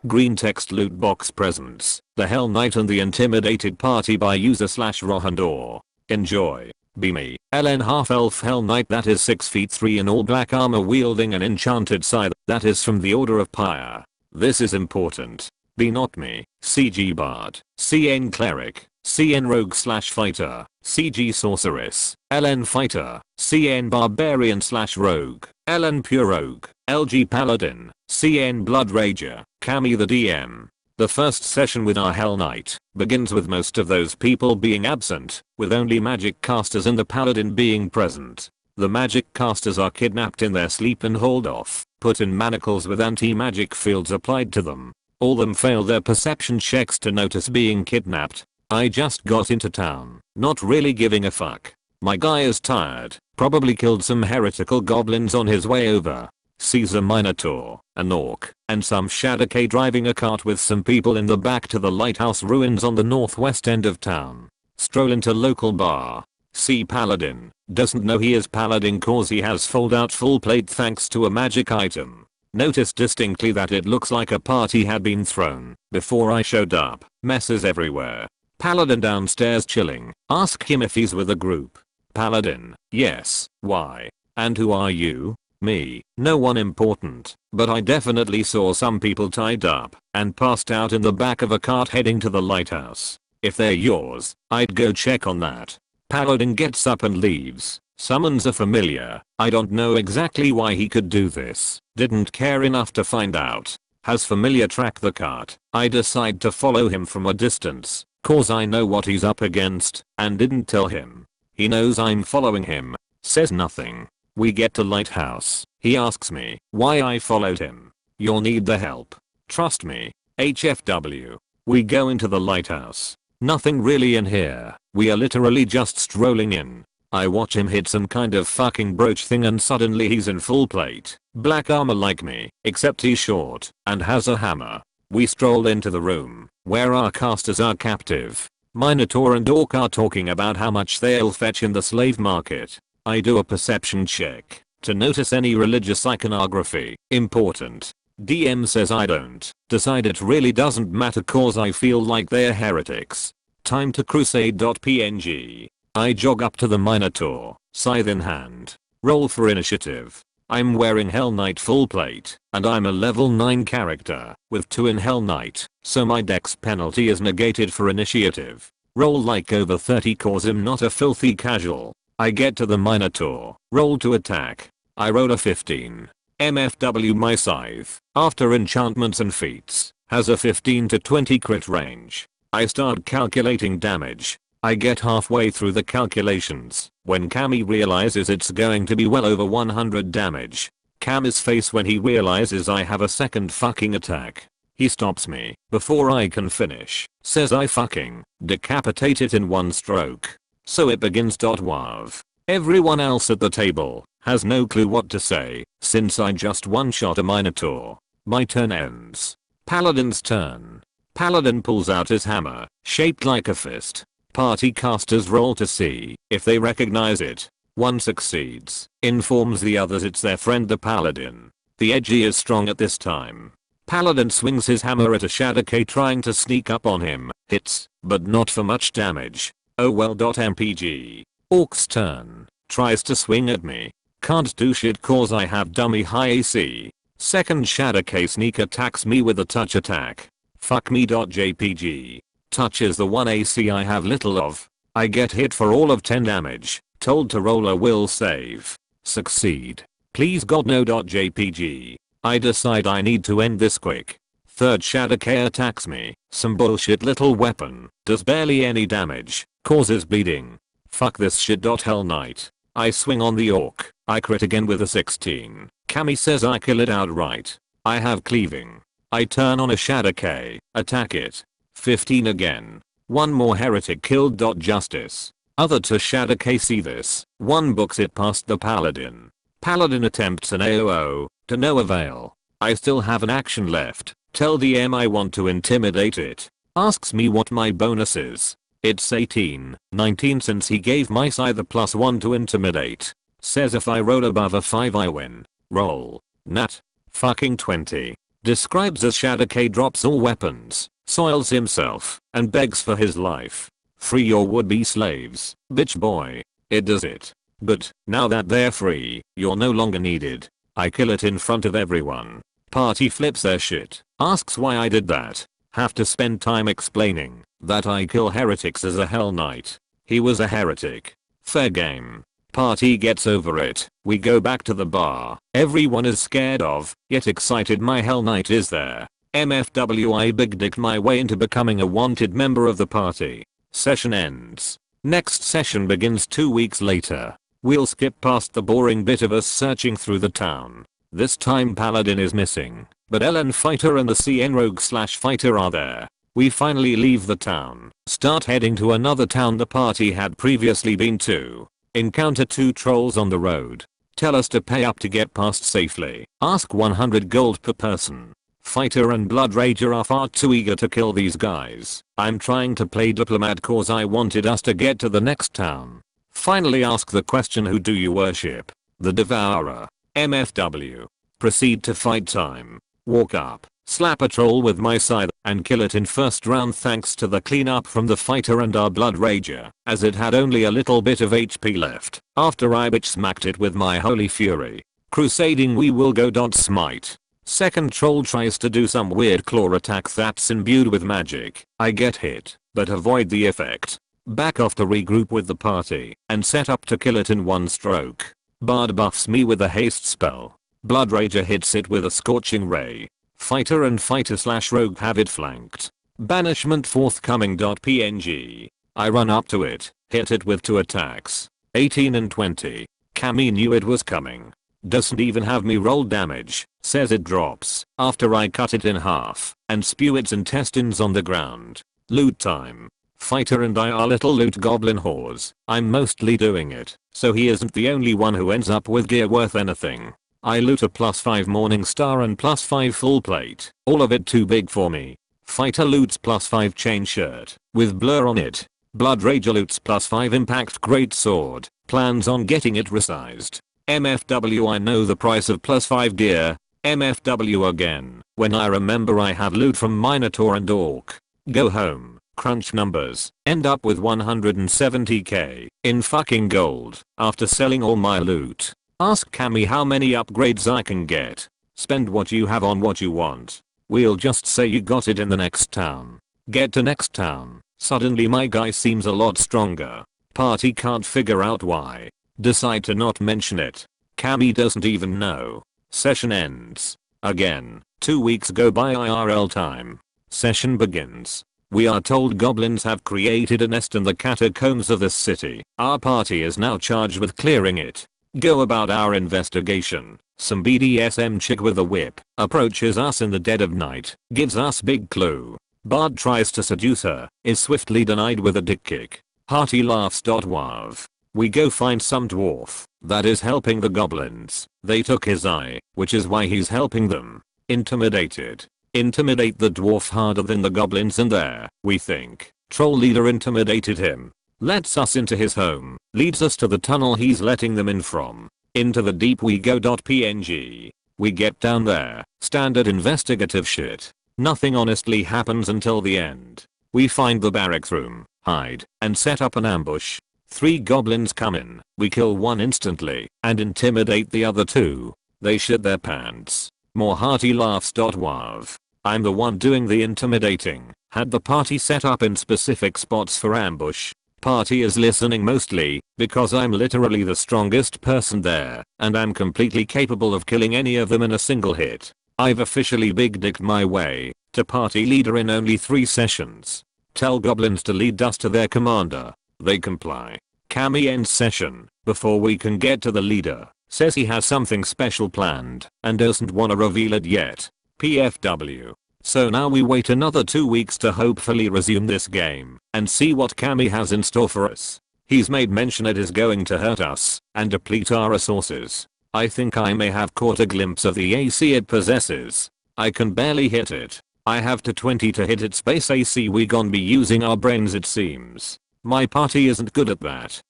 Greentext Lootbox presents The Hell Knight and the Intimidated Party by user/Rohandor. Enjoy. Be me, LN half-elf Hell Knight that is 6 feet 3 in all black armor wielding an enchanted scythe that is from the Order of Pyre. This is important. Be not me, CG Bard, CN Cleric, CN Rogue/Fighter, CG Sorceress, LN Fighter, CN Barbarian/Rogue, LN Pure Rogue, LG Paladin, CN Blood Rager, Cammy the DM. The first session with our Hell Knight begins with most of those people being absent, with only magic casters and the paladin being present. The magic casters are kidnapped in their sleep and hauled off, put in manacles with anti-magic fields applied to them. All them fail their perception checks to notice being kidnapped. I just got into town, not really giving a fuck. My guy is tired, probably killed some heretical goblins on his way over. Sees a minotaur, an orc, and some Shadowcay driving a cart with some people in the back to the lighthouse ruins on the northwest end of town. Stroll into local bar. See paladin, doesn't know he is paladin cause he has fold out full plate thanks to a magic item. Notice distinctly that it looks like a party had been thrown before I showed up. Messes everywhere. Paladin downstairs chilling. Ask him if he's with a group. Paladin, yes, why? And who are you? Me, no one important, but I definitely saw some people tied up and passed out in the back of a cart heading to the lighthouse. If they're yours, I'd go check on that. Paladin gets up and leaves, summons a familiar. I don't know exactly why he could do this, didn't care enough to find out. Has familiar track the cart. I decide to follow him from a distance, cause I know what he's up against, and didn't tell him. He knows I'm following him, says nothing. We get to lighthouse. He asks me why I followed him. You'll need the help. Trust me. HFW. We go into the lighthouse. Nothing really in here. We are literally just strolling in. I watch him hit some kind of fucking brooch thing and suddenly he's in full plate. Black armor like me, except he's short and has a hammer. We stroll into the room where our casters are captive. Minotaur and Orc are talking about how much they'll fetch in the slave market. I do a perception check to notice any religious iconography. Important. DM says I don't. Decide it really doesn't matter cause I feel like they're heretics. Time to crusade.png. I jog up to the Minotaur, scythe in hand. Roll for initiative. I'm wearing Hell Knight full plate, and I'm a level 9 character, with 2 in Hell Knight, so my dex penalty is negated for initiative. Roll like over 30 cause I'm not a filthy casual. I get to the Minotaur, roll to attack. I roll a 15. MFW my scythe, after enchantments and feats, has a 15 to 20 crit range. I start calculating damage. I get halfway through the calculations when Cammy realizes it's going to be well over 100 damage. Cammy's face when he realizes I have a second fucking attack. He stops me before I can finish, says I fucking decapitate it in one stroke. So it begins. Wav. Everyone else at the table has no clue what to say since I just one-shot a Minotaur. My turn ends. Paladin's turn. Paladin pulls out his hammer, shaped like a fist. Party casters roll to see if they recognize it. One succeeds, informs the others it's their friend the Paladin. The edgy is strong at this time. Paladin swings his hammer at a Shadowcay trying to sneak up on him, hits, but not for much damage. Oh well. MPG. Orc's turn. Tries to swing at me. Can't do shit cause I have dummy high AC. Second Shadowcay sneak attacks me with a touch attack. Fuck me. JPG. Touch is the one AC I have little of. I get hit for all of 10 damage. Told to roll a will save. Succeed. Please God no. JPG. I decide I need to end this quick. Third Shadowcay attacks me. Some bullshit little weapon. Does barely any damage. Causes bleeding. Fuck this shit. Hell Knight. I swing on the orc. I crit again with a 16. Cammy says I kill it outright. I have cleaving. I turn on a Shadowcay. Attack it. 15 again. One more heretic killed. Justice. Other to Shadowcay see this. One books it past the Paladin. Paladin attempts an AOO. To no avail. I still have an action left. Tell DM I want to intimidate it. Asks me what my bonus is. It's 18, 19 since he gave my scythe a +1 to intimidate. Says if I roll above a 5 I win. Roll. Nat. Fucking 20. describes as Shadowk drops all weapons, soils himself, and begs for his life. Free your would-be slaves, bitch boy. It does it. But, now that they're free, you're no longer needed. I kill it in front of everyone. Party flips their shit, asks why I did that. Have to spend time explaining that I kill heretics as a Hell Knight. He was a heretic. Fair game. Party gets over it. We go back to the bar. Everyone is scared of, yet excited my Hell Knight is there. MFW I big dicked my way into becoming a wanted member of the party. Session ends. Next session begins 2 weeks later. We'll skip past the boring bit of us searching through the town. This time Paladin is missing, but LN Fighter and the CN Rogue / Fighter are there. We finally leave the town, start heading to another town the party had previously been to. Encounter 2 trolls on the road. Tell us to pay up to get past safely. Ask 100 gold per person. Fighter and Blood Rager are far too eager to kill these guys. I'm trying to play diplomat cause I wanted us to get to the next town. Finally ask the question, who do you worship? The Devourer. MFW. Proceed to fight time. Walk up, slap a troll with my scythe, and kill it in first round thanks to the cleanup from the Fighter and our Blood Rager, as it had only a little bit of HP left, after I bitch smacked it with my Holy Fury. Crusading we will go. Smite. Second troll tries to do some weird claw attack that's imbued with magic. I get hit, but avoid the effect. Back off to regroup with the party, and set up to kill it in one stroke. Bard buffs me with a haste spell. Blood Rager hits it with a scorching ray. Fighter and Fighter / Rogue have it flanked. Banishment forthcoming. PNG. I run up to it, hit it with 2 attacks. 18 and 20. Cammy knew it was coming. Doesn't even have me roll damage, says it drops after I cut it in half and spew its intestines on the ground. Loot time. Fighter and I are little loot goblin whores. I'm mostly doing it, so he isn't the only one who ends up with gear worth anything. I loot a +5 Morning Star and +5 full plate, all of it too big for me. Fighter loots +5 chain shirt, with blur on it. Blood Rager loots +5 impact great sword, plans on getting it resized. MFW I know the price of +5 gear. MFW again, when I remember I have loot from Minotaur and Orc. Go home. Crunch numbers, end up with 170k in fucking gold after selling all my loot. Ask Cammy how many upgrades I can get. Spend what you have on what you want. We'll just say you got it in the next town. Get to next town. Suddenly my guy seems a lot stronger. Party can't figure out why. Decide to not mention it. Cammy doesn't even know. Session ends. Again, 2 weeks go by IRL time. Session begins. We are told goblins have created a nest in the catacombs of this city. Our party is now charged with clearing it. Go about our investigation. Some BDSM chick with a whip approaches us in the dead of night, gives us big clue. Bard tries to seduce her, is swiftly denied with a dick kick. Hearty laughs. Wav. We go find some dwarf that is helping the goblins. They took his eye, which is why he's helping them. Intimidated. Intimidate the dwarf harder than the goblins in there, we think. Troll leader intimidated him. Lets us into his home, leads us to the tunnel he's letting them in from. Into the deep we go. PNG. We get down there, standard investigative shit. Nothing honestly happens until the end. We find the barracks room, hide, and set up an ambush. 3 goblins come in, we kill one instantly, and intimidate the other 2. They shit their pants. More hearty laughs. Wav. I'm the one doing the intimidating. Had the party set up in specific spots for ambush. Party is listening mostly, because I'm literally the strongest person there, and I'm completely capable of killing any of them in a single hit. I've officially big dicked my way to party leader in only 3 sessions. Tell goblins to lead us to their commander. They comply. Cammy ends session before we can get to the leader. Says he has something special planned and doesn't wanna reveal it yet. PFW. So now we wait another 2 weeks to hopefully resume this game and see what Cammy has in store for us. He's made mention it is going to hurt us and deplete our resources. I think I may have caught a glimpse of the AC it possesses. I can barely hit it. I have to 20 to hit its base AC. We gon' be using our brains it seems. My party isn't good at that.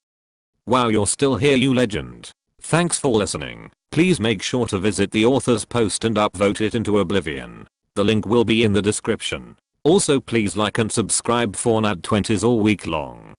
Wow, you're still here, you legend. Thanks for listening. Please make sure to visit the author's post and upvote it into oblivion. The link will be in the description. Also please like and subscribe for NAD 20s all week long.